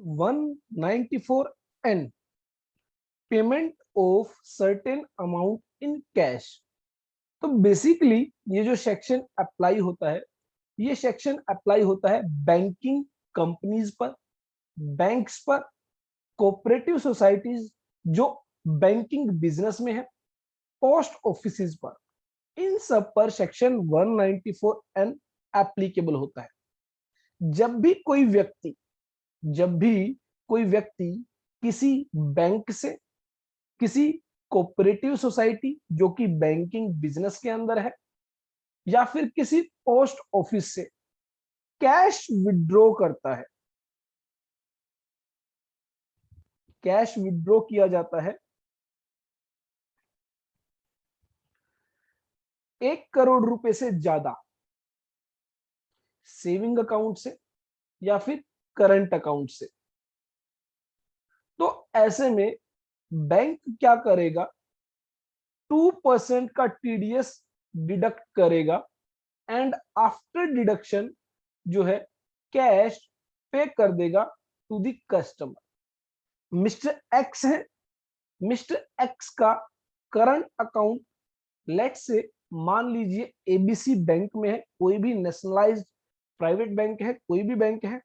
194N payment of certain amount in cash. तो basically ये जो सेक्शन अप्लाई होता है, ये सेक्शन अप्लाई होता है बैंकिंग कंपनीज पर, बैंक्स पर, कोऑपरेटिव सोसाइटीज जो बैंकिंग बिजनेस में है, पोस्ट ऑफिसेज पर, इन सब पर सेक्शन 194N एप्लीकेबल होता है। जब भी कोई व्यक्ति जब भी कोई व्यक्ति किसी बैंक से, किसी कोऑपरेटिव सोसाइटी जो कि बैंकिंग बिजनेस के अंदर है, या फिर किसी पोस्ट ऑफिस से कैश विड्रॉ करता है, कैश विड्रॉ किया जाता है 1 करोड़ रुपए से ज्यादा सेविंग अकाउंट से या फिर करंट अकाउंट से, तो ऐसे में बैंक क्या करेगा, 2% का टीडीएस डिडक्ट करेगा एंड आफ्टर डिडक्शन जो है कैश पे कर देगा to the customer. Mister X है, मिस्टर एक्स का करंट अकाउंट लेट से मान लीजिए एबीसी बैंक में है, कोई भी नेशनलाइज्ड प्राइवेट बैंक है, कोई भी बैंक है,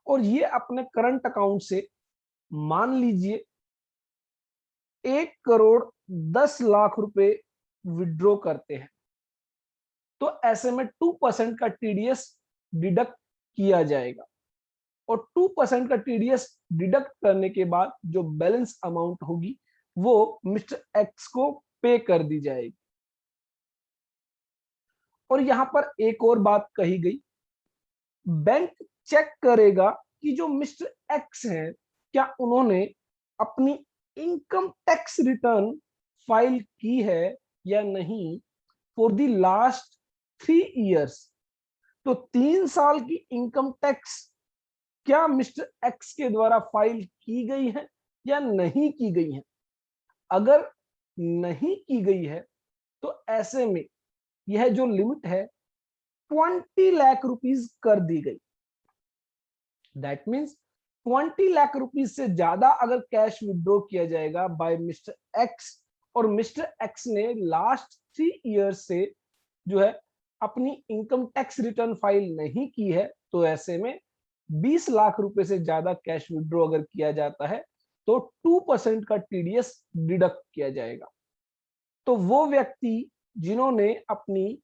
और ये अपने करंट अकाउंट से मान लीजिए 1 करोड़ 10 लाख रुपए विड्रॉ करते हैं, तो ऐसे में 2% का टीडीएस डिडक्ट किया जाएगा और 2% का टीडीएस डिडक्ट करने के बाद जो बैलेंस अमाउंट होगी वो मिस्टर एक्स को पे कर दी जाएगी। और यहां पर एक और बात कही गई, बैंक चेक करेगा कि जो मिस्टर एक्स हैं क्या उन्होंने अपनी इनकम टैक्स रिटर्न फाइल की है या नहीं फॉर द लास्ट 3 इयर्स। तो 3 साल की इनकम टैक्स क्या मिस्टर एक्स के द्वारा फाइल की गई है या नहीं की गई है। अगर नहीं की गई है तो ऐसे में यह जो लिमिट है 20 लाख रुपीज कर दी गई। दैट मीन्स 20 लाख रुपीज से ज्यादा अगर कैश विड्रॉ किया जाएगा बाय मिस्टर एक्स और मिस्टर एक्स ने लास्ट 3 इयर्स से जो है अपनी इनकम टैक्स रिटर्न फाइल नहीं की है, तो ऐसे में 20 लाख रुपए से ज्यादा कैश विड्रॉ अगर किया जाता है तो 2% का टीडीएस डिडक्ट किया जाएगा। तो वो व्यक्ति जिन्होंने अपनी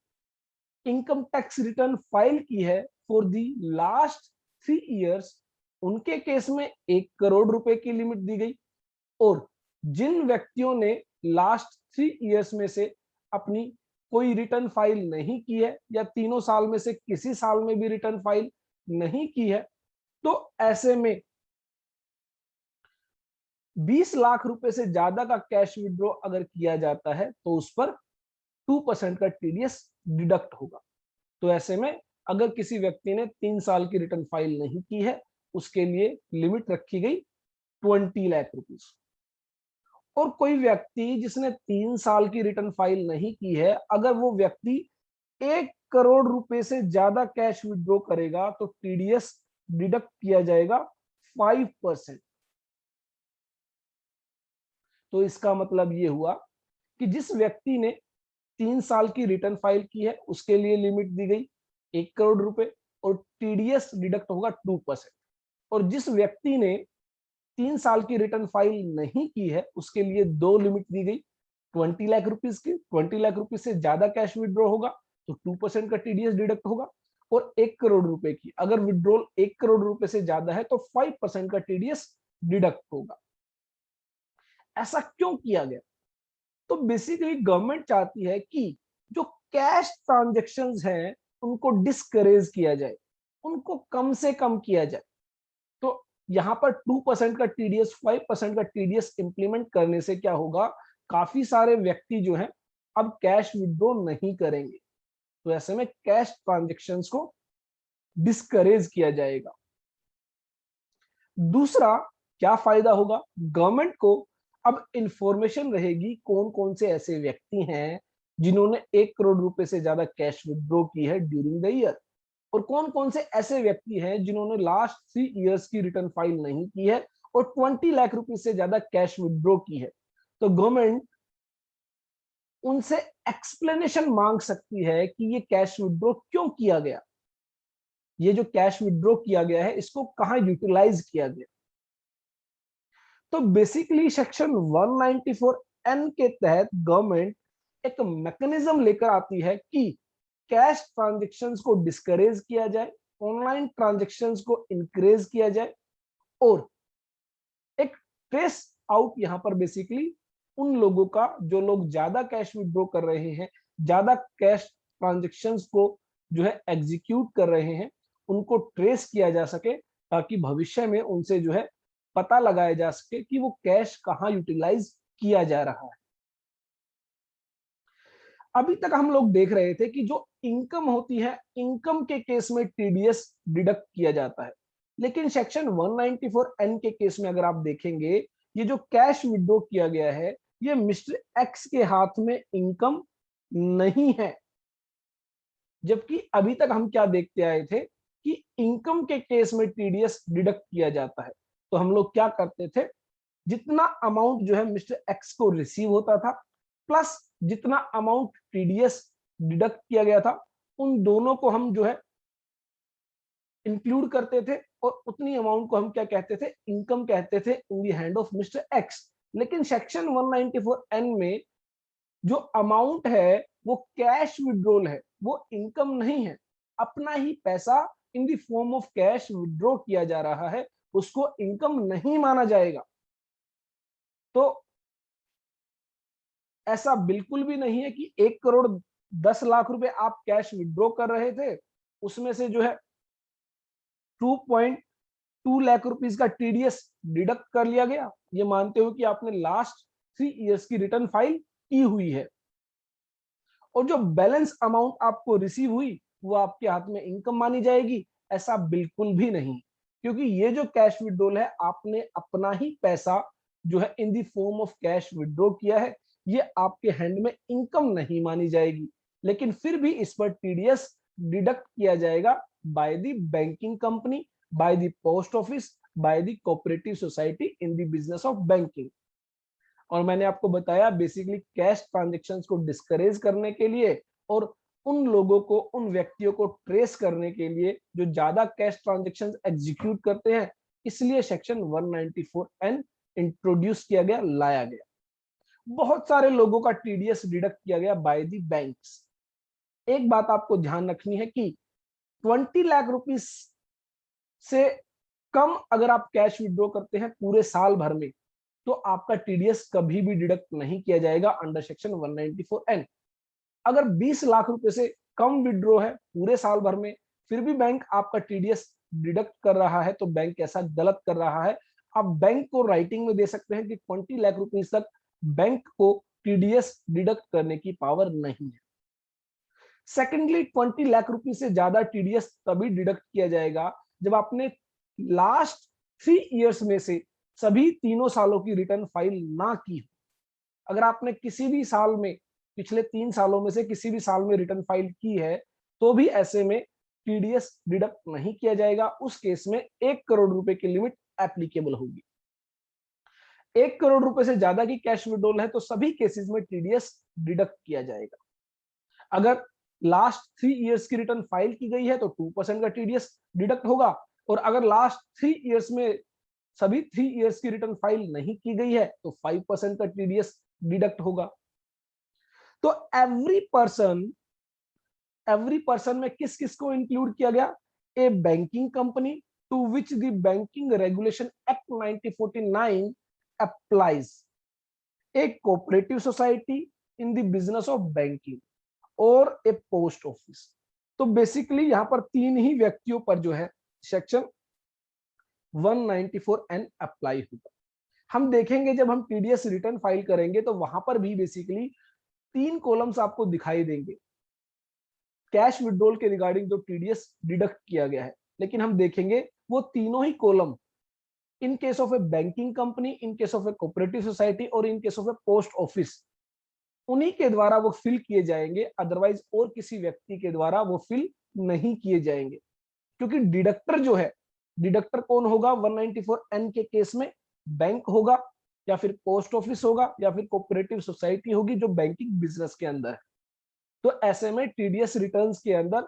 इनकम टैक्स रिटर्न फाइल की है फॉर दी लास्ट 3 इयर्स, उनके केस में 1 करोड़ रुपए की लिमिट दी गई। और जिन व्यक्तियों ने लास्ट 3 इयर्स में से अपनी कोई रिटर्न फाइल नहीं की है या तीनों साल में से किसी साल में भी रिटर्न फाइल नहीं की है, तो ऐसे में 20 लाख रुपए से ज्यादा का कैश विड्रॉ अगर किया जाता है तो उस पर 2% का टीडीएस डिडक्ट होगा। तो ऐसे में अगर किसी व्यक्ति ने 3 साल की रिटर्न फाइल नहीं की है, उसके लिए लिमिट रखी गई 20 लाख रुपीज। और कोई व्यक्ति जिसने 3 साल की रिटर्न फाइल नहीं की है, अगर वो व्यक्ति 1 करोड़ रुपए से ज्यादा कैश विड्रॉ करेगा तो टीडीएस डिडक्ट किया जाएगा 5%। तो इसका मतलब ये हुआ कि जिस व्यक्ति ने 3 साल की रिटर्न फाइल की है उसके लिए लिमिट दी गई 1 करोड़ रुपए और टीडीएस डिडक्ट होगा 2%। और जिस व्यक्ति ने 3 साल की रिटर्न फाइल नहीं की है उसके लिए दो लिमिट दी गई 20 लाख रुपीज की। 20 लाख रुपीज से ज्यादा कैश विड्रॉ होगा तो 2% का टीडीएस डिडक्ट होगा, और 1 करोड़ रुपए की अगर विड्रॉल 1 करोड़ रुपए से ज्यादा है तो 5% का टीडीएस डिडक्ट होगा। ऐसा क्यों किया गया? तो बेसिकली गवर्नमेंट चाहती है कि जो कैश ट्रांजेक्शन्स हैं उनको डिस्करेज किया जाए, उनको कम से कम किया जाए। तो यहां पर 2% का टीडीएस 5% का टीडीएस इंप्लीमेंट करने से क्या होगा, काफी सारे व्यक्ति जो हैं अब कैश विड्रॉ नहीं करेंगे, तो ऐसे में कैश ट्रांजेक्शन्स को डिस्करेज किया जाएगा। दूसरा क्या फायदा होगा, गवर्नमेंट को अब इंफॉर्मेशन रहेगी कौन कौन से ऐसे व्यक्ति हैं जिन्होंने 1 करोड़ रुपए से ज्यादा कैश विड्रॉ की है ड्यूरिंग द ईयर। और कौन कौन से ऐसे व्यक्ति हैं जिन्होंने लास्ट 3 इयर्स की रिटर्न फाइल नहीं की है और 20 लाख रुपीस से ज्यादा कैश विड्रॉ की है। तो गवर्नमेंट उनसे एक्सप्लेनेशन मांग सकती है कि ये कैश विड्रॉ क्यों किया गया, ये जो कैश विड्रॉ किया गया है इसको कहां यूटिलाइज किया गया। तो बेसिकली सेक्शन 194 एन के तहत गवर्नमेंट एक मैकेनिज्म लेकर आती है कि कैश ट्रांजैक्शंस को डिस्करेज किया जाए, ऑनलाइन ट्रांजैक्शंस को इंक्रेज किया जाए और एक ट्रेस आउट यहां पर बेसिकली उन लोगों का जो लोग ज्यादा कैश विड्रॉ कर रहे हैं, ज्यादा कैश ट्रांजैक्शंस को जो है एग्जीक्यूट कर रहे हैं, उनको ट्रेस किया जा सके ताकि भविष्य में उनसे जो है पता लगाया जा सके कि वो कैश कहां यूटिलाइज किया जा रहा है। अभी तक हम लोग देख रहे थे कि जो इनकम होती है, इनकम के केस में टीडीएस डिडक्ट किया जाता है, लेकिन सेक्शन 194 एन के केस में अगर आप देखेंगे, ये जो कैश विड्रॉ किया गया है ये मिस्टर एक्स के हाथ में इनकम नहीं है। जबकि अभी तक हम क्या देखते आए थे कि इनकम के केस में टीडीएस डिडक्ट किया जाता है। तो हम लोग क्या करते थे, जितना अमाउंट जो है मिस्टर एक्स को रिसीव होता था प्लस जितना अमाउंट टीडीएस डिडक्ट किया गया था, उन दोनों को हम जो है इंक्लूड करते थे और उतनी अमाउंट को हम क्या कहते थे, इनकम कहते थे in the hand of mister X. लेकिन सेक्शन 194 एन में जो अमाउंट है वो कैश विड्रॉल है, वो इनकम नहीं है। अपना ही पैसा in the form of cash withdraw किया जा रहा है, उसको इनकम नहीं माना जाएगा। तो ऐसा बिल्कुल भी नहीं है कि 1 करोड़ 10 लाख रुपए आप कैश विड्रॉ कर रहे थे, उसमें से जो है 2.2 लाख रुपीस का टीडीएस डिडक्ट कर लिया गया, ये मानते हो कि आपने लास्ट 3 इयर्स की रिटर्न फाइल की हुई है, और जो बैलेंस अमाउंट आपको रिसीव हुई वो आपके हाथ में इनकम मानी जाएगी। ऐसा बिल्कुल भी नहीं, क्योंकि ये जो कैश विड्रॉल है आपने अपना ही पैसा जो है in the form of cash withdraw किया है, ये आपके हैंड में इनकम नहीं मानी जाएगी। लेकिन फिर भी इस पर टीडीएस डिडक्ट किया जाएगा by the banking company, by the post office, by the cooperative society in the business of banking. और मैंने आपको बताया बेसिकली कैश ट्रांजैक्शंस को डिस्करेज करने के लिए और उन लोगों को, उन व्यक्तियों को ट्रेस करने के लिए जो ज्यादा कैश ट्रांजैक्शंस एग्जीक्यूट करते हैं, इसलिए सेक्शन 194 एन इंट्रोड्यूस किया गया, लाया गया। बहुत सारे लोगों का टीडीएस डिडक्ट किया गया बाय द बैंक्स। एक बात आपको ध्यान रखनी है कि 20 लाख रुपीस से कम अगर आप कैश विड्रॉ करते हैं पूरे साल भर में, तो आपका टीडीएस कभी भी डिडक्ट नहीं किया जाएगा अंडर सेक्शन 194 एन। अगर 20 लाख रुपए से कम विड्रॉ है पूरे साल भर में, फिर भी बैंक आपका टीडीएस डिडक्ट कर रहा है, तो बैंक ऐसा गलत कर रहा है। आप बैंक को राइटिंग में दे सकते हैं कि 20 लाख रुपीस तक बैंक को टीडीएस डिडक्ट करने की पावर नहीं है। सेकेंडली, 20 लाख रुपीस से ज्यादा टीडीएस तभी डिडक्ट किया जाएगा जब आपने लास्ट 3 इयर्स में से सभी तीनों सालों की रिटर्न फाइल ना की। अगर आपने किसी भी साल में, पिछले 3 सालों में से किसी भी साल में रिटर्न फाइल की है, तो भी ऐसे में टीडीएस डिडक्ट नहीं किया जाएगा। उस केस में 1 करोड़ रुपए की लिमिट एप्लीकेबल होगी। 1 करोड़ रुपए से ज्यादा की कैश विड्रॉल है तो सभी केसेस में टीडीएस डिडक्ट किया जाएगा। अगर लास्ट 3 इयर्स की रिटर्न फाइल की गई है तो 2% का टीडीएस डिडक्ट होगा, और अगर लास्ट 3 इयर्स में सभी 3 इयर्स की रिटर्न फाइल नहीं की गई है तो 5% का टीडीएस डिडक्ट होगा। तो एवरी पर्सन में किस किस को इंक्लूड किया गया? A banking company to which the banking regulation act 1949 applies, a cooperative society in the business of banking, और ए पोस्ट ऑफिस। तो बेसिकली यहां पर 3 ही व्यक्तियों पर जो है सेक्शन 194 एन अप्लाई होगा। हम देखेंगे जब हम टीडीएस रिटर्न फाइल करेंगे तो वहां पर भी बेसिकली 3 कॉलम्स आपको दिखाई देंगे कैश विड्रॉल के रिगार्डिंग जो टीडीएस डिडक्ट किया गया है। लेकिन हम देखेंगे वो तीनों ही column in case of a banking company, in case of a cooperative society और in case of a post office, उन्हीं के द्वारा वो फिल किए जाएंगे, अदरवाइज और किसी व्यक्ति के द्वारा वो फिल नहीं किए जाएंगे, क्योंकि डिडक्टर जो है, डिडक्टर कौन होगा 194N के केस में? बैंक होगा, या फिर पोस्ट ऑफिस होगा, या फिर कोऑपरेटिव सोसाइटी होगी जो बैंकिंग बिजनेस के अंदर है। तो ऐसे में टीडीएस रिटर्न्स के अंदर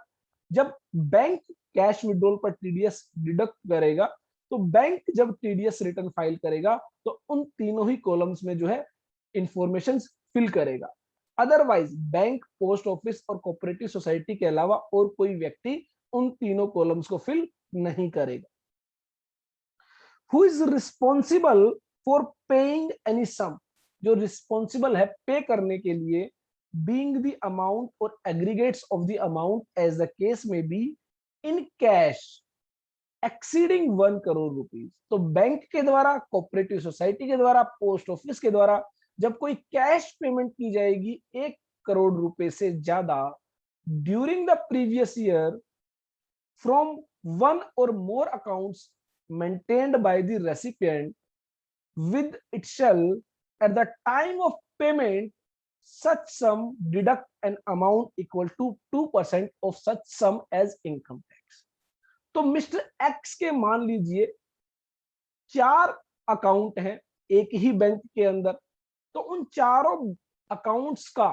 जब बैंक कैश विड्रॉल पर टीडीएस डिडक्ट करेगा, तो बैंक जब टीडीएस रिटर्न फाइल करेगा तो उन तीनों ही कॉलम्स में जो है इंफॉर्मेशन फिल करेगा। अदरवाइज बैंक, पोस्ट ऑफिस और कोऑपरेटिव सोसाइटी के अलावा और कोई व्यक्ति उन तीनों कॉलम्स को फिल नहीं करेगा। Who is responsible for paying any sum, जो रिस्पॉन्सिबल है पे करने के लिए, being the amount or aggregates of the amount as the case may be in cash exceeding 1 crore rupees। तो बैंक के द्वारा, कोऑपरेटिव सोसाइटी के द्वारा, पोस्ट ऑफिस के द्वारा जब कोई कैश पेमेंट की जाएगी 1 करोड़ रुपए से ज्यादा during the previous year from one और मोर accounts maintained by the recipient with it shall at the time of payment such sum deduct an amount equal to 2% of such sum as income tax। तो mister x के मान लीजिए 4 account हैं एक ही bank के अंदर, तो उन चारों अकाउंट्स का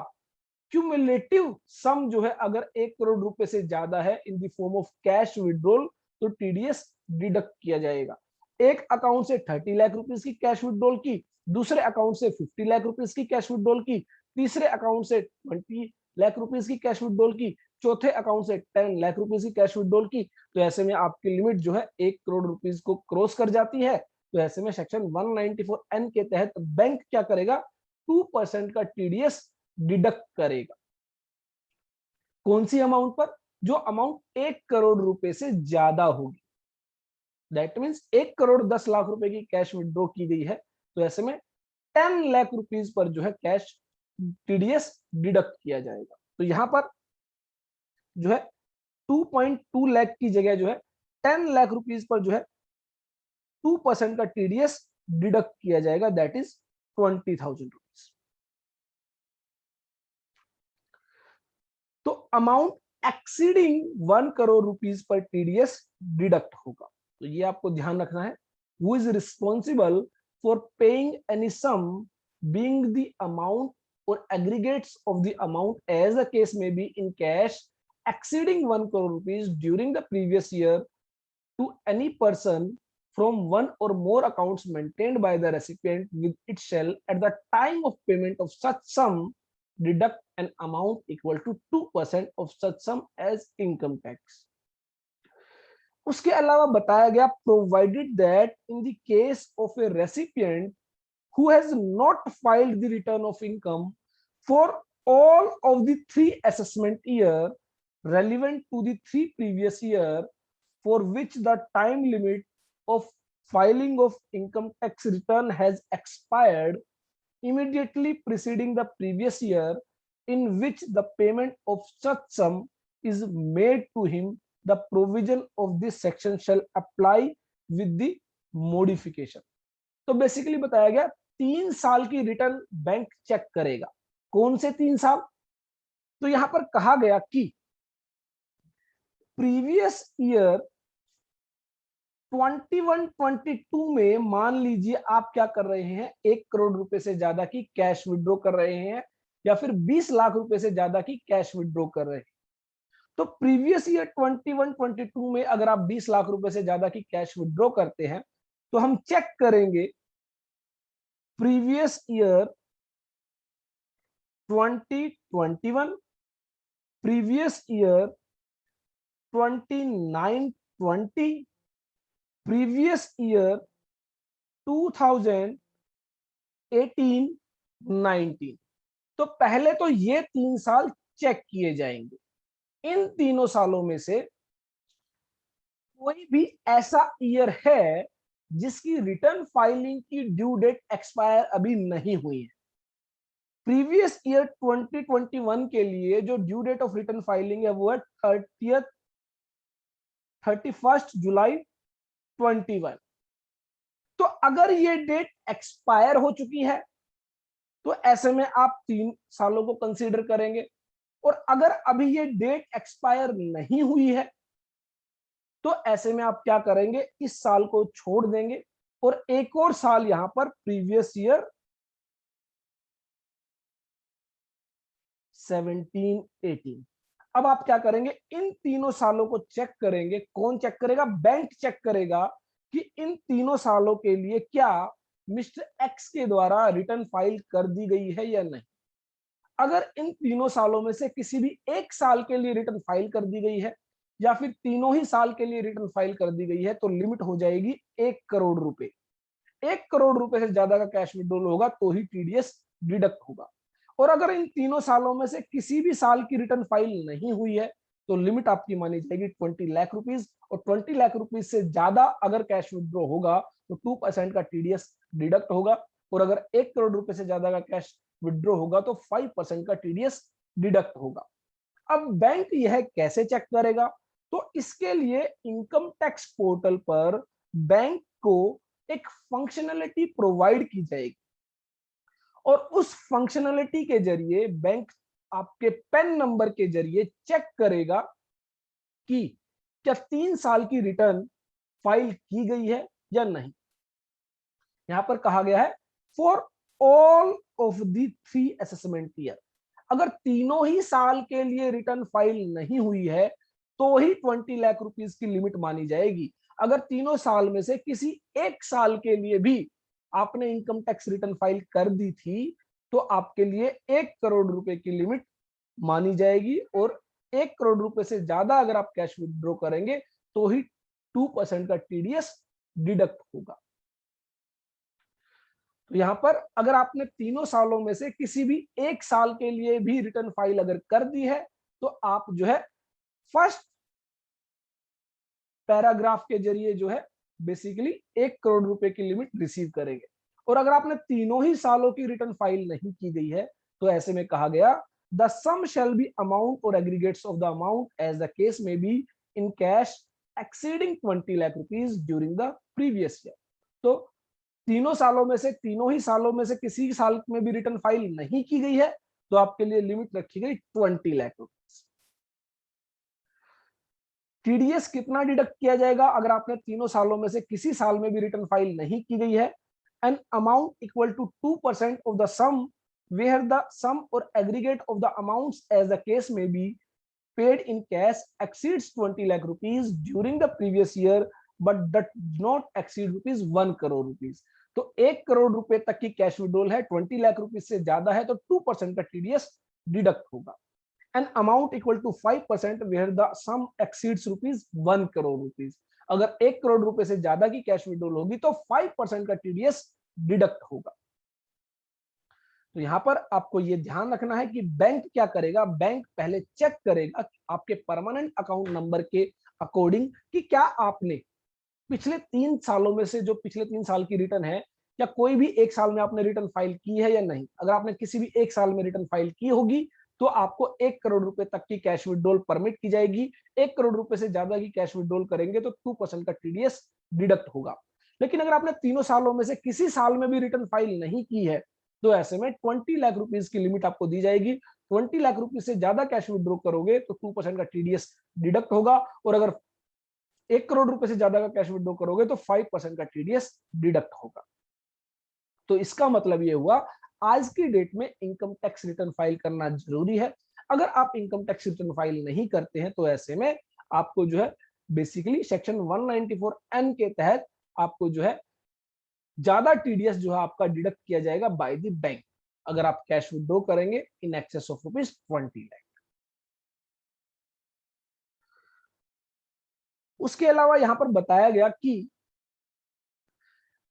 क्यूमुलेटिव सम जो है अगर 1 करोड़ रुपए से ज्यादा है in the form of cash withdrawal, तो टीडीएस डिडक्ट किया जाएगा। एक अकाउंट से 30 लाख रुपीस की कैश विड्रॉल की, दूसरे अकाउंट से 50 लाख रुपीस की कैश विड्रॉल की, तीसरे अकाउंट से 20 लाख रुपीस की कैश विड्रॉल की, चौथे अकाउंट से 10 लाख रुपीस की कैश विड्रॉल की। तो ऐसे में आपकी लिमिट जो है 1 करोड़ रुपीस को क्रॉस कर जाती है। तो ऐसे में सेक्शन 194N के तहत बैंक क्या करेगा? 2% का टीडीएस डिडक्ट करेगा। कौन सी अमाउंट पर? जो अमाउंट 1 करोड़ रुपए से ज्यादा होगी। दैट मीन्स 1 करोड़ 10 लाख रुपए की कैश विड्रॉ की गई है, तो ऐसे में 10 लाख रुपीस पर जो है कैश टीडीएस डिडक्ट किया जाएगा। तो यहां पर जो है 2.2 लाख की जगह जो है 10 लाख रुपीस पर जो है 2% का टीडीएस डिडक्ट किया जाएगा, दैट इज 20,000 रुपीस। तो अमाउंट एक्सीडिंग 1 करोड़ रुपीस पर टीडीएस डिडक्ट होगा। तो ये आपको ध्यान रखना है। Who is responsible for paying any sum being the amount or aggregates of the amount as the case may be in cash exceeding 1 crore rupees during the previous year to any person from one or more accounts maintained by the recipient with it shall at the time of payment of such sum deduct an amount equal to 2% of such sum as income tax। उसके अलावा बताया गया provided that in the case of a recipient who has not filed the return of income for all of the 3 assessment year relevant to the 3 previous year for which the time limit of filing of income tax return has expired immediately preceding the previous year in which the payment of such sum is made to him, the provision of this section shall apply with the modification। तो basically बताया गया 3 साल की return bank cheque करेगा। कौन से 3 साल? तो यहां पर कहा गया कि प्रीवियस ईयर 21-22 में मान लीजिए आप क्या कर रहे हैं, 1 करोड़ रुपए से ज्यादा की कैश विड्रॉ कर रहे हैं या फिर 20 लाख रुपए से ज्यादा की कैश विड्रॉ कर रहे हैं। तो प्रीवियस ईयर 21-22 में अगर आप 20 लाख रुपए से ज्यादा की कैश विड्रॉ करते हैं तो हम चेक करेंगे previous year 2021, previous year 29-20, previous year 2018-19। तो पहले तो ये 3 साल चेक किए जाएंगे। इन तीनों सालों में से कोई भी ऐसा ईयर है जिसकी रिटर्न फाइलिंग की ड्यू डेट एक्सपायर अभी नहीं हुई है। प्रीवियस ईयर 2021 के लिए जो due date of return filing है वो है 31 जुलाई 21। तो अगर ये डेट एक्सपायर हो चुकी है तो ऐसे में आप 3 सालों को कंसीडर करेंगे। और अगर अभी ये डेट एक्सपायर नहीं हुई है तो ऐसे में आप क्या करेंगे, इस साल को छोड़ देंगे और एक और साल यहां पर प्रीवियस ईयर 17, 18। अब आप क्या करेंगे, इन तीनों सालों को चेक करेंगे। कौन चेक करेगा? बैंक चेक करेगा कि इन तीनों सालों के लिए क्या मिस्टर एक्स के द्वारा रिटर्न फाइल कर दी गई है या नहीं। अगर इन तीनों सालों में से किसी भी एक साल के लिए रिटर्न फाइल कर दी गई है या फिर तीनों ही साल के लिए रिटर्न फाइल कर दी गई है तो लिमिट हो जाएगी 1 करोड़ रुपए। 1 करोड़ रुपए से ज्यादा का कैश विड्रॉल होगा तो ही टीडीएस डिडक्ट होगा। और अगर इन तीनों सालों में से किसी भी साल की रिटर्न फाइल नहीं हुई है तो लिमिट आपकी मानी जाएगी 20 लाख रुपीज। और 20 लाख रुपीज से ज्यादा अगर कैश विड्रॉ होगा तो 2% का टीडीएस डिडक्ट होगा। और अगर 1 करोड़ रुपए से ज्यादा का कैश विड्रॉ होगा तो 5% का टीडीएस डिडक्ट होगा। अब बैंक यह कैसे चेक करेगा? तो इसके लिए इनकम टैक्स पोर्टल पर बैंक को एक फंक्शनलिटी प्रोवाइड की जाएगी और उस फंक्शनलिटी के जरिए बैंक आपके पैन नंबर के जरिए चेक करेगा कि क्या 3 साल की रिटर्न फाइल की गई है या नहीं। यहां पर कहा गया है for all of the 3 assessment year. अगर तीनों ही साल के लिए रिटर्न फाइल नहीं हुई है तो ही 20 लाख रुपीज की लिमिट मानी जाएगी। अगर तीनों साल में से किसी एक साल के लिए भी आपने इनकम टैक्स रिटर्न फाइल कर दी थी तो आपके लिए 1 करोड़ रुपए की लिमिट मानी जाएगी। और 1 करोड़ रुपए से ज्यादा अगर आप कैश विड्रॉ करेंगे तो ही 2% का टीडीएस डिडक्ट होगा। तो यहां पर अगर आपने तीनों सालों में से किसी भी एक साल के लिए भी रिटर्न फाइल अगर कर दी है तो आप जो है फर्स्ट पैराग्राफ के जरिए जो है बेसिकली 1 करोड़ रुपए की लिमिट रिसीव करेंगे। और अगर आपने तीनों ही सालों की रिटर्न फाइल नहीं की गई है तो ऐसे में कहा गया the sum shall be amount or aggregates of the amount as the case may be in cash exceeding 20 lakh rupees during the previous year. तो तीनों सालों में से तीनों ही सालों में से किसी साल में भी रिटर्न फाइल नहीं की गई है तो आपके लिए लिमिट रखी गई 20 लाख रुपीज। टीडीएस कितना डिडक्ट किया जाएगा अगर आपने तीनों सालों में से किसी साल में भी रिटर्न फाइल नहीं की गई है? An amount equal to 2% of the sum where the sum or aggregate of the amount as the case may be paid in cash exceeds 20 lakh rupees during the previous year but does not exceed rupees 1 crore rupees। तो 1 करोड़ रुपए तक की cash withdrawal है, 20 lakh rupees से ज्यादा है तो 2% का टीडीएस डिडक्ट होगा। An amount equal to 5% where the sum exceeds rupees 1 crore rupees. अगर 1 करोड़ रुपए से ज्यादा की कैश विड्रॉल होगी तो 5% का टीडीएस डिडक्ट होगा। तो यहां पर आपको यह ध्यान रखना है कि बैंक क्या करेगा, बैंक पहले चेक करेगा आपके परमानेंट अकाउंट नंबर के अकॉर्डिंग कि क्या आपने पिछले 3 सालों में से जो पिछले 3 साल की रिटर्न है क्या कोई भी एक साल में आपने रिटर्न फाइल की है या नहीं। अगर आपने किसी भी एक साल में रिटर्न फाइल की होगी तो आपको 1 करोड़ रुपए तक की कैश विड्रॉल परमिट की जाएगी। 1 करोड़ रुपए से ज्यादा की कैश विड्रॉल करेंगे तो 2% का टीडीएस डिडक्ट होगा। लेकिन अगर आपने तीनों सालों में से किसी साल में भी रिटर्न फाइल नहीं की है तो ऐसे में 20 लाख रुपीज की लिमिट आपको दी जाएगी। 20 लाख रुपीज से ज्यादा कैश विड्रॉ करोगे तो 2% का टीडीएस डिडक्ट होगा। और अगर 1 करोड़ रुपए से ज्यादा का कैश विड्रॉ करोगे तो 5% का टीडीएस डिडक्ट होगा। तो इसका मतलब ये हुआ आज की डेट में इनकम टैक्स रिटर्न फाइल करना जरूरी है। अगर आप इनकम टैक्स रिटर्न फाइल नहीं करते हैं तो ऐसे में आपको जो है बेसिकली सेक्शन 194N के तहत आपको जो है ज्यादा टीडीएस जो है आपका डिडक्ट किया जाएगा बाय द बैंक अगर आप कैश विड्रॉ करेंगे इन एक्सेस ऑफ ₹20 लाख। उसके अलावा यहां पर बताया गया कि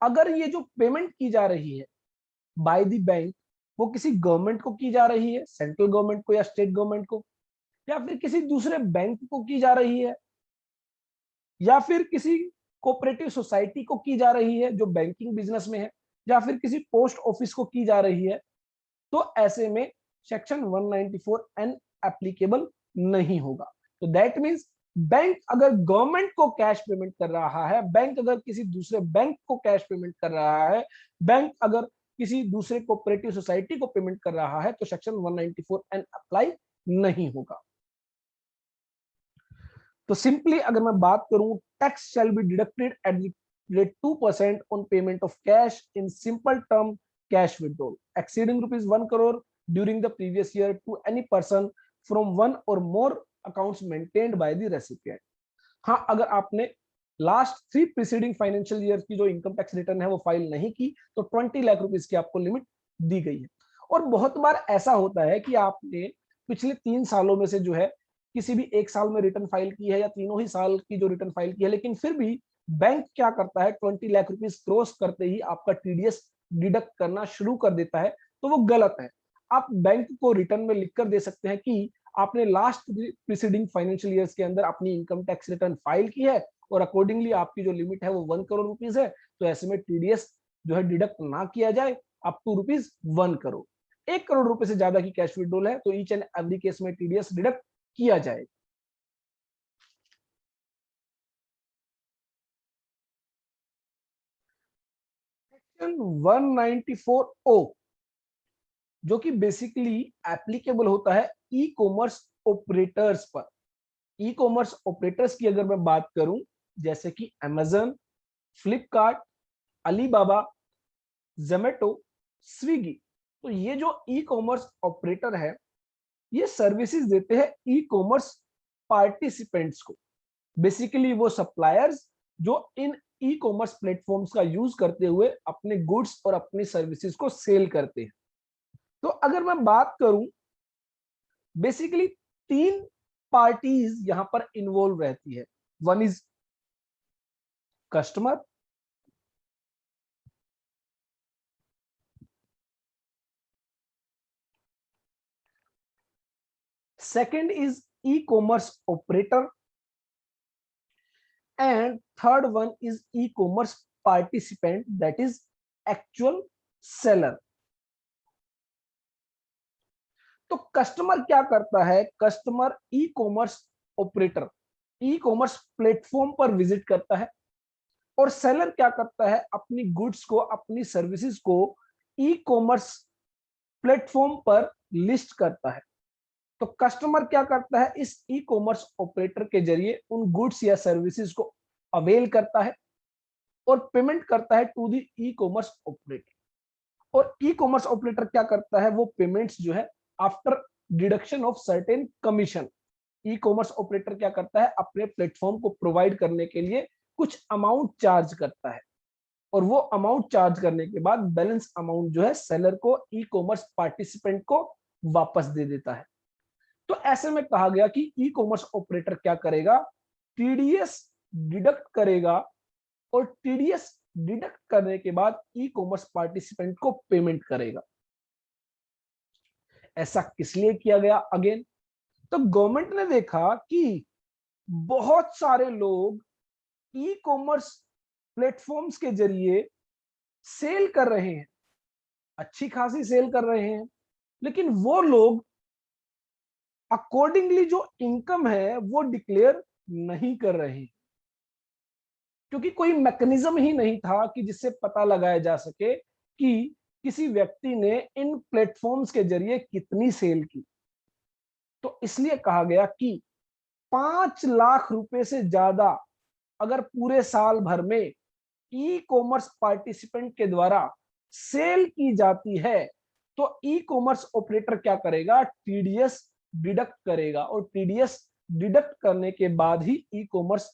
अगर ये जो पेमेंट की जा रही है बाय द बैंक वो किसी गवर्नमेंट को की जा रही है, सेंट्रल गवर्नमेंट को या स्टेट गवर्नमेंट को, या फिर किसी दूसरे बैंक को की जा रही है, या फिर किसी कोऑपरेटिव सोसाइटी को की जा रही है जो बैंकिंग बिजनेस में है, या फिर किसी पोस्ट ऑफिस को की जा रही है, तो ऐसे में सेक्शन 194N एप्लीकेबल नहीं होगा। तो दैट मींस बैंक अगर गवर्नमेंट को कैश पेमेंट कर रहा है, बैंक अगर किसी दूसरे बैंक को कैश पेमेंट कर रहा है, बैंक अगर किसी दूसरे कोऑपरेटिव सोसाइटी को पेमेंट कर रहा है तो सेक्शन 194N अप्लाई नहीं होगा। तो सिंपली अगर मैं बात करूं, tax shall be deducted at the rate 2% on payment of cash in simple term cash withdrawal exceeding rupees 1 crore during the previous year to any person from one or more accounts maintained by the recipient। हाँ, अगर आपने last 3 preceding financial year की जो income tax return है वो file नहीं की तो 20 लाख रुपीस की आपको लिमिट दी गई है। और बहुत बार ऐसा होता है कि आपने पिछले 3 सालों में से जो है किसी भी एक साल में रिटर्न फाइल की है या तीनों ही साल की जो रिटर्न फाइल की है, लेकिन फिर भी बैंक क्या करता है, 20 लाख रुपीस क्रॉस करते ही आपका टीडीएस डिडक्ट करना शुरू कर देता है। तो वो गलत है। आप बैंक को रिटर्न में लिखकर दे सकते हैं कि आपने लास्ट प्रीसीडिंग फाइनेंशियल ईयर्स के अंदर अपनी इनकम टैक्स रिटर्न फाइल की है और अकॉर्डिंगली आपकी जो लिमिट है वो 1 करोड़ रुपीस है, तो ऐसे में टीडीएस जो है डिडक्ट ना किया जाए up to rupees 1 crore. 1 crore रुपए से ज्यादा की कैश विड्रॉल है तो ईच एंड एवरी केस में टीडीएस डिडक्ट किया जाए। सेक्शन 194O जो कि बेसिकली एप्लीकेबल होता है ई कॉमर्स ऑपरेटर्स पर। ई कॉमर्स ऑपरेटर्स की अगर मैं बात करूं, जैसे कि Amazon, Flipkart, Alibaba, Zomato, Swiggy, तो ये जो ई कॉमर्स ऑपरेटर है ये सर्विसेज देते हैं ई कॉमर्स पार्टिसिपेंट्स को। बेसिकली वो सप्लायर्स जो इन ई कॉमर्स प्लेटफॉर्म्स का यूज करते हुए अपने गुड्स और अपनी सर्विसेज को सेल करते हैं। तो अगर मैं बात करूं, बेसिकली 3 पार्टीज यहां पर इन्वॉल्व रहती है। One is customer, second is E commerce operator and third one is e-commerce participant, that is actual seller। तो कस्टमर क्या करता है, कस्टमर ई commerce operator e commerce platform पर विजिट करता है और सेलर क्या करता है, अपनी गुड्स को अपनी सर्विसेज को ई कॉमर्स प्लेटफॉर्म पर लिस्ट करता है। तो कस्टमर क्या करता है, इस ई कॉमर्स ऑपरेटर के जरिए उन गुड्स या सर्विसेज को अवेल करता है और पेमेंट करता है to the e commerce operator. और ई कॉमर्स ऑपरेटर क्या करता है, वो पेमेंट्स जो है after deduction of certain commission, E commerce operator क्या करता है, अपने प्लेटफॉर्म को प्रोवाइड करने के लिए कुछ अमाउंट चार्ज करता है और वो अमाउंट चार्ज करने के बाद बैलेंस अमाउंट जो है सेलर को ई कॉमर्स पार्टिसिपेंट को वापस दे देता है। तो ऐसे में कहा गया कि ई कॉमर्स ऑपरेटर क्या करेगा, टीडीएस डिडक्ट करेगा और टीडीएस डिडक्ट करने के बाद ई कॉमर्स पार्टिसिपेंट को पेमेंट करेगा। ऐसा किस लिए किया गया? अगेन, तो गवर्नमेंट ने देखा कि बहुत सारे लोग ई कॉमर्स प्लेटफॉर्म्स के जरिए सेल कर रहे हैं, अच्छी खासी सेल कर रहे हैं, लेकिन वो लोग अकॉर्डिंगली जो इनकम है वो डिक्लेयर नहीं कर रहे हैं, क्योंकि कोई मैकेनिज्म ही नहीं था कि जिससे पता लगाया जा सके कि किसी व्यक्ति ने इन प्लेटफॉर्म्स के जरिए कितनी सेल की। तो इसलिए कहा गया कि 5 लाख रुपए से ज्यादा अगर पूरे साल भर में ई कॉमर्स पार्टिसिपेंट के द्वारा सेल की जाती है तो ई कॉमर्स ऑपरेटर क्या करेगा, टीडीएस डिडक्ट करेगा और टीडीएस डिडक्ट करने के बाद ही ई कॉमर्स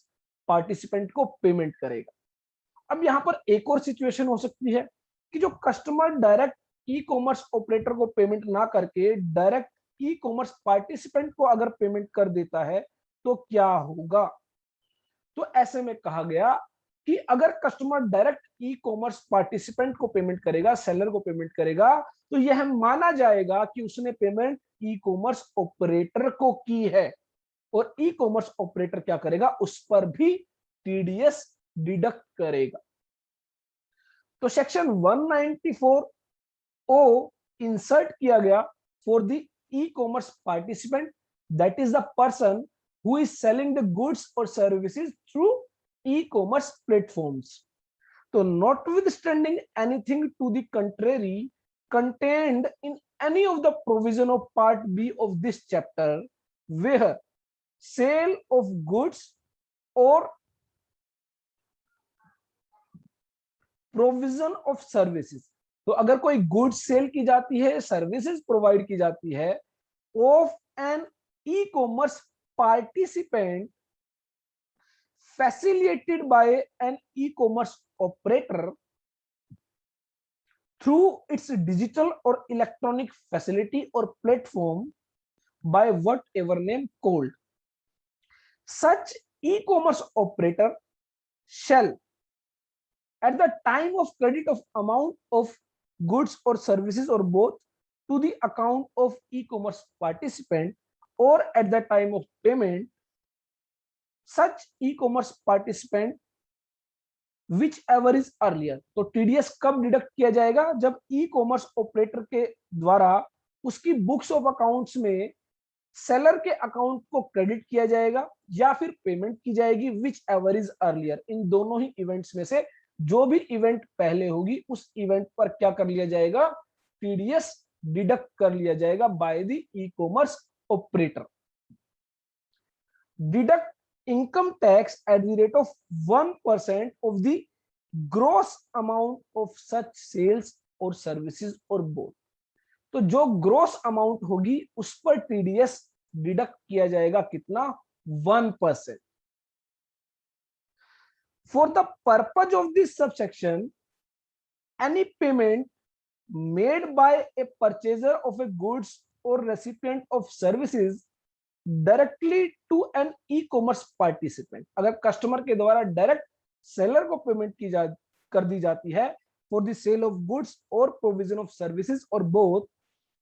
पार्टिसिपेंट को पेमेंट करेगा। अब यहां पर एक और सिचुएशन हो सकती है कि जो कस्टमर डायरेक्ट ई कॉमर्स ऑपरेटर को पेमेंट ना करके डायरेक्ट ई कॉमर्स पार्टिसिपेंट को अगर पेमेंट कर देता है तो क्या होगा। तो ऐसे में कहा गया कि अगर कस्टमर डायरेक्ट ई कॉमर्स पार्टिसिपेंट को पेमेंट करेगा, सेलर को पेमेंट करेगा, तो यह माना जाएगा कि उसने पेमेंट ई कॉमर्स ऑपरेटर को की है और ई कॉमर्स ऑपरेटर क्या करेगा, उस पर भी टीडीएस डिडक्ट करेगा। तो सेक्शन 194O इंसर्ट किया गया for the e commerce participant, that is the person who is selling the goods or services through e-commerce platforms। तो notwithstanding anything to the contrary contained in any of the provision of part B of this chapter where sale of goods or provision of services, तो अगर कोई goods sale की जाती है, services provide की जाती है of an e commerce participant facilitated by an e-commerce operator through its digital or electronic facility or platform by whatever name called, such e-commerce operator shall at the time of credit of amount of goods or services or both to the account of e-commerce participant or at the time of payment such e-commerce participant whichever is earlier। तो TDS कब deduct किया जाएगा? जब ई commerce operator के द्वारा उसकी books of accounts में seller के अकाउंट को क्रेडिट किया जाएगा या फिर पेमेंट की जाएगी, विच एवर इज अर्लियर। इन दोनों ही इवेंट्स में से जो भी इवेंट पहले होगी उस इवेंट पर क्या कर लिया जाएगा? टीडीएस डिडक्ट कर लिया जाएगा bye the e commerce operator. Deduct income tax at the rate of 1% of the gross amount of such sales or services or both। तो जो ग्रोस अमाउंट होगी उस पर टीडीएस डिडक्ट किया जाएगा कितना? 1%। For the purpose of this subsection, any payment made by a purchaser of a goods or recipient of services directly to an e commerce participant, अगर customer के द्वारा डायरेक्ट सेलर को पेमेंट कर दी जाती है for the sale of goods or provision of services or both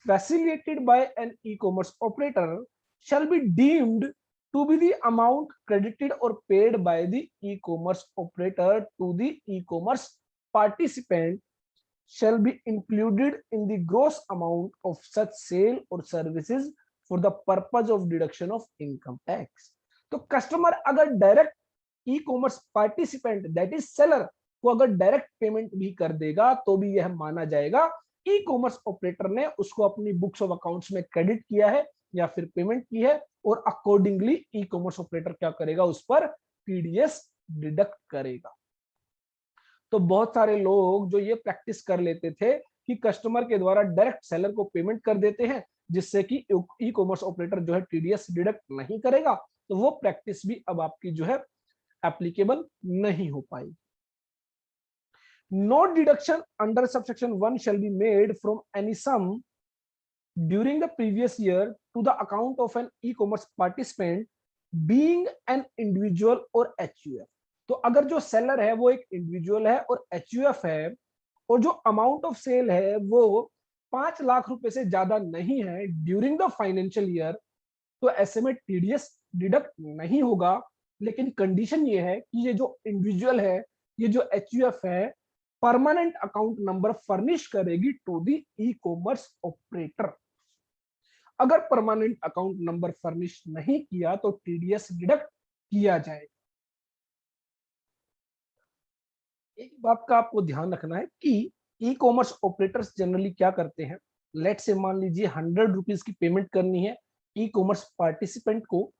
facilitated by an e commerce operator shall be deemed to be the amount credited or paid by the e commerce operator to the e commerce participant shall be included in the gross amount of such sale or services for the purpose of deduction of income tax। तो customer अगर direct E commerce participant that is seller को अगर direct payment भी कर देगा तो भी यह माना जाएगा ई कॉमर्स ऑपरेटर ने उसको अपनी बुक्स ऑफ अकाउंट्स में क्रेडिट किया है या फिर पेमेंट की है, और अकॉर्डिंगली ई कॉमर्स ऑपरेटर क्या करेगा? उस पर टीडीएस डिडक्ट करेगा। तो बहुत सारे लोग जो ये प्रैक्टिस कर लेते थे कि कस्टमर के द्वारा डायरेक्ट सेलर को पेमेंट कर देते हैं जिससे कि ई कॉमर्स ऑपरेटर जो है टीडीएस डिडक्ट नहीं करेगा, तो वो प्रैक्टिस भी अब आपकी जो है एप्लीकेबल नहीं हो पाएगी। No deduction under subsection 1 shall be made from any sum during the previous year to the account of an e commerce participant being an individual और एचयूएफ। तो अगर जो सेलर है वो एक इंडिविजुअल है और एचयूएफ है और जो अमाउंट ऑफ सेल है वो 5 लाख रुपए से ज्यादा नहीं है ड्यूरिंग द फाइनेंशियल ईयर, तो ऐसे में टीडीएस डिडक्ट नहीं होगा। लेकिन कंडीशन ये है कि ये जो इंडिविजुअल है, ये जो एचयूएफ है, परमानेंट अकाउंट नंबर फर्निश करेगी to the e commerce operator. अगर परमानेंट अकाउंट नंबर फर्निश नहीं किया तो टीडीएस डिडक्ट किया जाएगा। एक बात का आपको ध्यान रखना है कि ई कॉमर्स ऑपरेटर्स जनरली क्या करते हैं, लेट से मान लीजिए 100 रुपीज की पेमेंट करनी है ई कॉमर्स पार्टिसिपेंट को,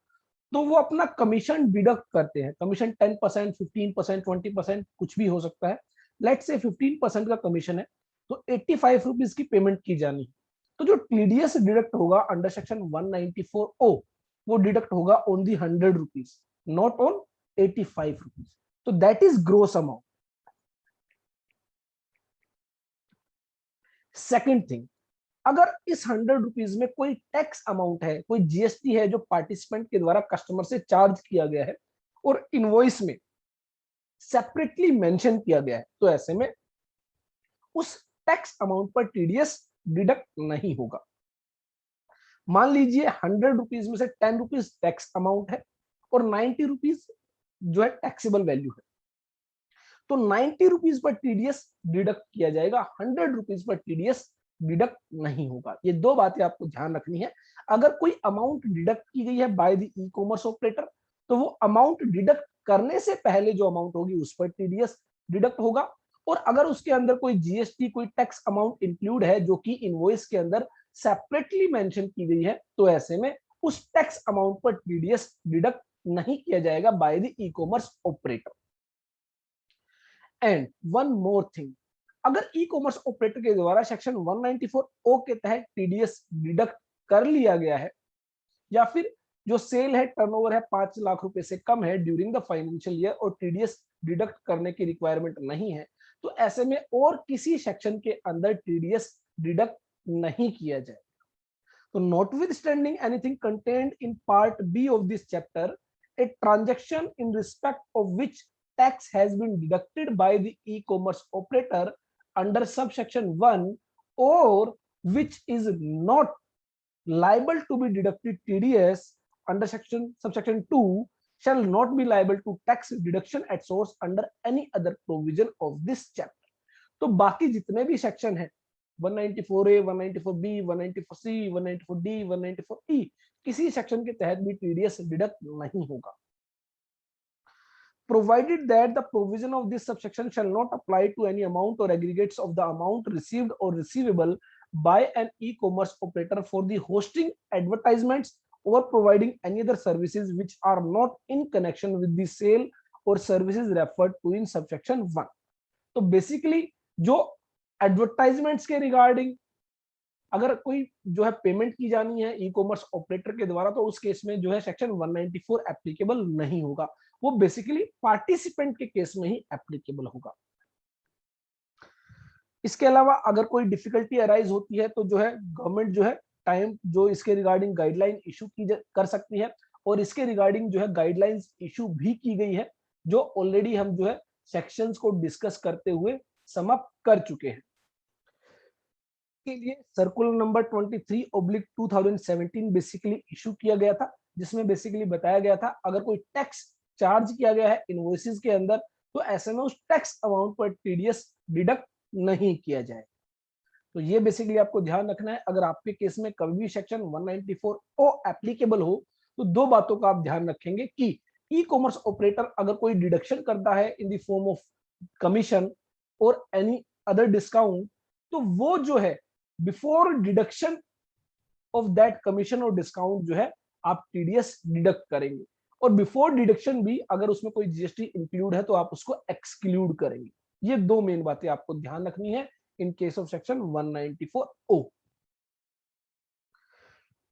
तो वो अपना कमीशन डिडक्ट करते हैं। कमीशन 10%, 15%, 20% कुछ भी हो सकता है। लेट से 15% का कमीशन है तो 85 रुपीज की पेमेंट की जानी है। तो जो टीडीएस डिडक्ट होगा अंडर सेक्शन 194O वो डिडक्ट होगा on the 100 rupees, not on 85 rupees. तो that is gross amount. Second thing, अगर इस 100 रुपीज में कोई टैक्स अमाउंट है, कोई जीएसटी है जो पार्टिसिपेंट के द्वारा कस्टमर से चार्ज किया गया है और इनवॉइस में सेपरेटली मेंशन किया गया है, तो ऐसे में उस टैक्स अमाउंट पर टीडीएस डिडक्ट नहीं होगा। मान लीजिए 100 रुपीज में से 10 रुपीज टैक्स अमाउंट है और 90 रुपीज जो है टैक्सेबल वैल्यू है, तो 90 रुपीज पर टीडीएस डिडक्ट किया जाएगा, 100 रुपीज पर टीडीएस डिडक्ट नहीं होगा। ये दो बातें आपको ध्यान रखनी है। अगर कोई अमाउंट डिडक्ट की गई है bye the e commerce operator तो वो अमाउंट डिडक्ट करने से पहले जो अमाउंट होगी उस पर टीडीएस डिडक्ट होगा, और अगर उसके अंदर कोई जीएसटी, कोई टैक्स अमाउंट इंक्लूड है जो कि इनवॉइस के अंदर सेपरेटली मेंशन की गई है, तो ऐसे में उस टैक्स अमाउंट पर टीडीएस डिडक्ट नहीं किया जाएगा bye the e commerce operator. And one more thing, अगर ई कॉमर्स ऑपरेटर के द्वारा सेक्शन 194 ओ के तहत टीडीएस डिडक्ट कर लिया गया है, या फिर जो सेल है, टर्नओवर है 5 लाख रुपए से कम है ड्यूरिंग द फाइनेंशियल ईयर और टीडीएस डिडक्ट करने की रिक्वायरमेंट नहीं है, तो ऐसे में और किसी सेक्शन के अंदर टीडीएस डिडक्ट नहीं किया जाए। तो notwithstanding anything contained in part B of this chapter, a transaction in respect of which tax has been deducted by the e-commerce operator under subsection 1 or which is not liable to be deducted TDS under subsection 2 shall not be liable to tax deduction at source under any other provision of this chapter। तो बाकी जितने भी section है 194A, 194B, 194C, 194D, 194E, किसी section के तहत भी TDS deduct नहीं होगा। Provided that the provision of this subsection shall not apply to any amount or aggregates of the amount received or receivable by an e-commerce operator for the hosting advertisements or providing any other services which are not in connection with the sale or services referred to in subsection 1। तो basically जो advertisements के regarding अगर कोई जो है payment की जानी है ई कॉमर्स ऑपरेटर के द्वारा, तो उस केस में जो है सेक्शन 194 एप्लीकेबल नहीं होगा, वो बेसिकली पार्टिसिपेंट के केस में ही एप्लीकेबल होगा। इसके अलावा अगर कोई डिफिकल्टी अराइज होती है तो जो है गवर्नमेंट जो है टाइम जो इसके रिगार्डिंग गाइडलाइन इशू की कर सकती है, और इसके रिगार्डिंग जो है गाइडलाइंस इशू भी की गई है, जो ऑलरेडी हम जो है सेक्शंस को डिस्कस करते हुए समाप्त कर चुके हैं। के लिए सर्कुलर नंबर 23/2017 बेसिकली इशू किया गया था, जिसमें बेसिकली बताया गया था अगर कोई टैक्स चार्ज किया गया है इनवॉइसेस के अंदर, तो ऐसे में उस टैक्स अमाउंट पर टीडीएस डिडक्ट नहीं किया जाए। तो ये बेसिकली आपको ध्यान रखना है। अगर आपके केस में कभी भी सेक्शन 194 ओ एप्लीकेबल हो, तो दो बातों का आप ध्यान रखेंगे कि ई कॉमर्स ऑपरेटर अगर कोई डिडक्शन करता है in the form of commission और एनी अदर डिस्काउंट, तो वो जो है before deduction of that commission और डिस्काउंट जो है आप टीडीएस डिडक्ट करेंगे, और बिफोर डिडक्शन भी अगर उसमें कोई जीएसटी इंक्लूड है तो आप उसको एक्सक्लूड करेंगे। ये दो मेन बातें आपको ध्यान रखनी है इन केस ऑफ सेक्शन 194 ओ।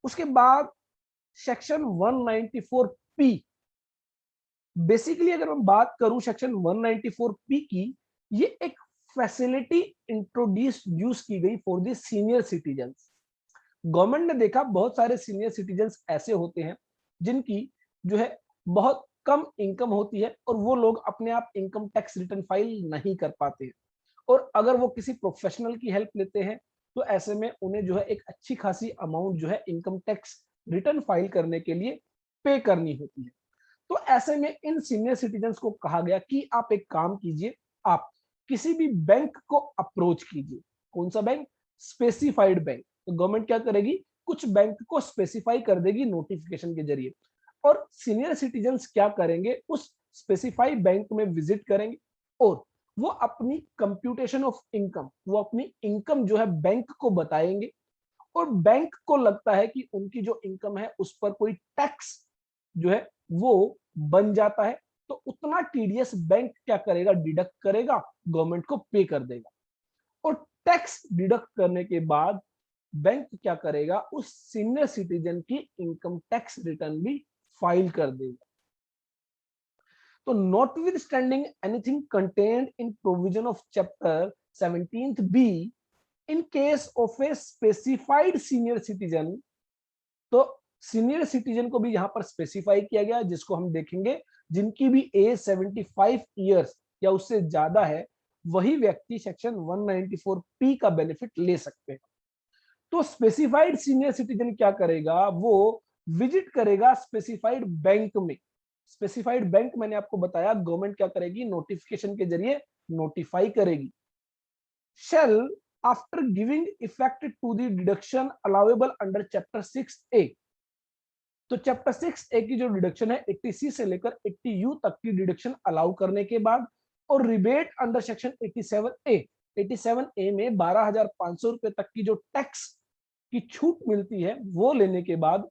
उसके बाद सेक्शन 194 पी, बेसिकली अगर मैं बात करूं सेक्शन 194 पी की, ये एक फैसिलिटी इंट्रोड्यूस की गई for the senior citizens. Government ने देखा बहुत सारे सीनियर सिटीजन्स ऐसे होते हैं जिनकी जो है बहुत कम इनकम होती है और वो लोग अपने आप इनकम टैक्स रिटर्न फाइल नहीं कर पाते हैं, और अगर वो किसी प्रोफेशनल की हेल्प लेते हैं तो ऐसे में उन्हें जो है एक अच्छी खासी अमाउंट जो है इनकम टैक्स रिटर्न फाइल करने के लिए पे करनी होती है। तो ऐसे में इन सीनियर सिटीजन्स को कहा गया कि आप एक काम कीजिए, आप किसी भी बैंक को अप्रोच कीजिए। कौन सा बैंक? Specified bank. तो गवर्नमेंट क्या करेगी, कुछ बैंक को स्पेसिफाई कर देगी नोटिफिकेशन के जरिए, और सीनियर सिटीजन्स क्या करेंगे, उस स्पेसिफाइड बैंक में विजिट करेंगे और वो अपनी कंप्यूटेशन ऑफ इनकम, वो अपनी इनकम जो है बैंक को बताएंगे, और बैंक को लगता है कि उनकी जो इनकम है उस पर कोई टैक्स जो है वो बन जाता है, तो उतना टीडीएस बैंक क्या करेगा, डिडक्ट करेगा, गवर्नमेंट को पे कर देगा। और टैक्स डिडक्ट करने के बाद बैंक क्या करेगा, उस सीनियर सिटीजन की इनकम टैक्स रिटर्न भी फाइल कर देगा। तो notwithstanding anything contained in provision of chapter 17th B, in case of a specified senior citizen, तो सीनियर सिटीजन को भी यहां पर स्पेसिफाई किया गया, जिसको हम देखेंगे जिनकी भी एज 75 ईयर्स या उससे ज्यादा है, वही व्यक्ति सेक्शन 194 पी का बेनिफिट ले सकते हैं। तो स्पेसिफाइड सीनियर सिटीजन क्या करेगा, वो विजिट करेगा स्पेसिफाइड बैंक में। स्पेसिफाइड बैंक मैंने आपको बताया गवर्नमेंट क्या करेगी, नोटिफिकेशन के जरिए नोटिफाई करेगी। Shall after giving effect to the deduction allowable under chapter 6A, तो चैप्टर 6A की जो डिडक्शन है 80C से लेकर 80U तक की डिडक्शन अलाउ करने के बाद, और रिबेट अंडर सेक्शन 87A में 12,500 रुपए तक की जो टैक्स की छूट मिलती है वो लेने के बाद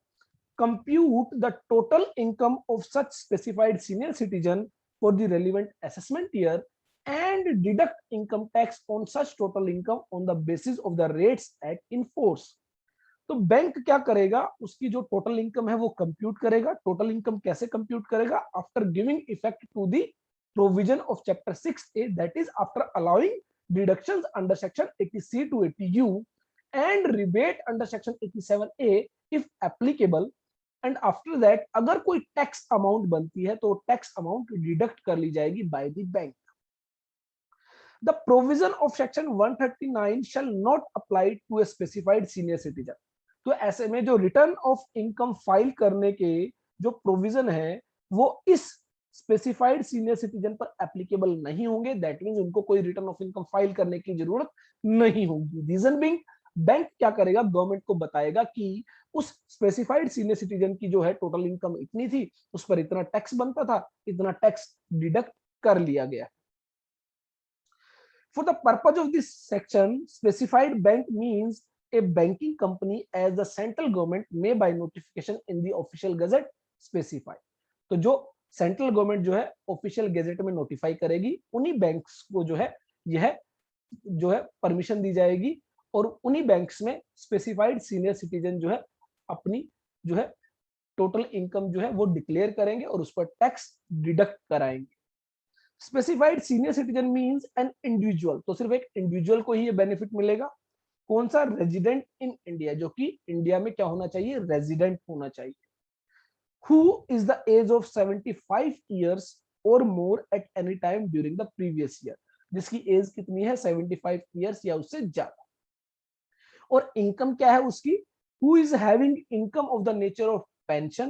compute the total income of such specified senior citizen for the relevant assessment year and deduct income tax on such total income on the basis of the rates at in force. तो bank क्या करेगा, उसकी जो total income है वो compute करेगा। Total income कैसे compute करेगा? After giving effect to the provision of chapter 6A, that is after allowing deductions under section 80C to 80U and rebate under section 87A if applicable, and after that अगर कोई tax amount बनती है तो tax amount deduct कर ली जाएगी by the bank. The provision of section 139 shall not apply to a specified senior citizen. तो ऐसे में जो रिटर्न ऑफ इनकम फाइल करने के जो प्रोविजन है वो इस स्पेसिफाइड सीनियर सिटीजन पर एप्लीकेबल नहीं होंगे। दैट मींस उनको कोई रिटर्न ऑफ इनकम फाइल करने की जरूरत नहीं होगी। रीजन बिंग, बैंक क्या करेगा, गवर्नमेंट को बताएगा कि उस स्पेसिफाइड सीनियर सिटीजन की जो है टोटल इनकम इतनी थी, उस पर इतना टैक्स बनता था, इतना टैक्स डिडक्ट कर लिया गया। For the purpose of this section, specified bank means a banking company as the central government may by notification in the official gazette specify। तो जो सेंट्रल गवर्नमेंट जो है ऑफिशियल गेजेट में नोटिफाई करेगी, उन्हीं बैंक्स को जो है यह जो है परमिशन दी जाएगी और उन्हीं बैंक्स में स्पेसिफाइड सीनियर सिटीजन जो है अपनी जो है टोटल इनकम जो है वो डिक्लेयर करेंगे और उस पर टैक्स डिडक्ट कराएंगे। Specified senior citizen means an individual, तो सिर्फ एक इंडिविजुअल को ही ये बेनिफिट मिलेगा। कौन सा? रेजिडेंट इन इंडिया, जो कि इंडिया में क्या होना चाहिए? रेजिडेंट होना चाहिए। Who is the age of 75 years or more at any time during the previous year, जिसकी एज कितनी है? 75 इयर्स या उससे ज्यादा। और इनकम क्या है उसकी? Who is having income of the nature of pension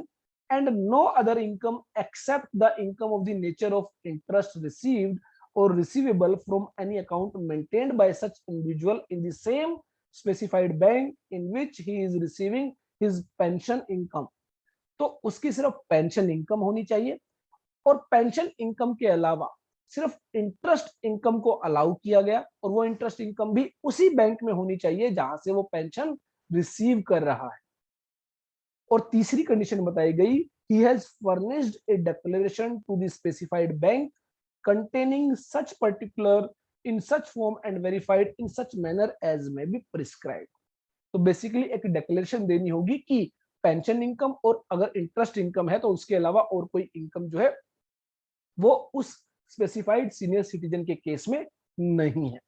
and no other income except the income of the nature of interest received or receivable from any account maintained by such individual in the same specified bank in which he is receiving his pension income। तो उसकी सिर्फ pension income होनी चाहिए और pension income के अलावा सिर्फ interest income को अलाउ किया गया और वो इंटरेस्ट इनकम भी उसी बैंक में होनी चाहिए जहां से वो पेंशन रिसीव कर रहा है। और तीसरी कंडीशन बताई गई, he has furnished a declaration to the specified bank containing such particular in such form and verified in such manner as may be prescribed। तो बेसिकली एक डिक्लेरेशन देनी होगी कि पेंशन इनकम और अगर इंटरेस्ट इनकम है तो उसके अलावा और कोई इनकम जो है वो उस स्पेसिफाइड सीनियर सिटीजन के केस में नहीं है।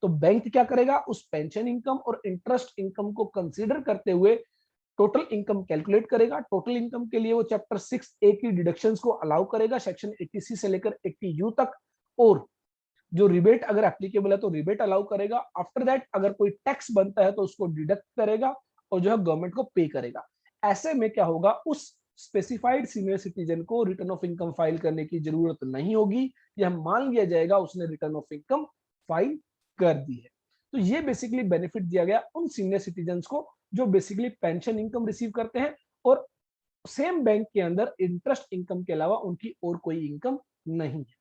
तो बैंक क्या करेगा? उस पेंशन इनकम और इंटरेस्ट इनकम को कंसीडर करते हुए टोटल इनकम कैलकुलेट करेगा। टोटल इनकम के लिए वो चैप्टर 6A की डिडक्शंस को अलाउ करेगा सेक्शन 80C से लेकर 80U तक, और जो रिबेट अगर एप्लीकेबल है तो रिबेट अलाउ करेगा। आफ्टर दैट अगर कोई टैक्स बनता है तो उसको डिडक्ट करेगा और जो है गवर्नमेंट को पे करेगा। ऐसे में क्या होगा, उस स्पेसिफाइड सीनियर सिटीजन को रिटर्न ऑफ इनकम फाइल करने की जरूरत नहीं होगी। यह मान लिया जाएगा उसने रिटर्न ऑफ इनकम फाइल कर दी है। तो ये बेसिकली बेनिफिट दिया गया उन सीनियर सिटीजन को जो बेसिकली पेंशन इनकम रिसीव करते हैं और सेम बैंक के अंदर इंटरेस्ट इनकम के अलावा उनकी और कोई इनकम नहीं है।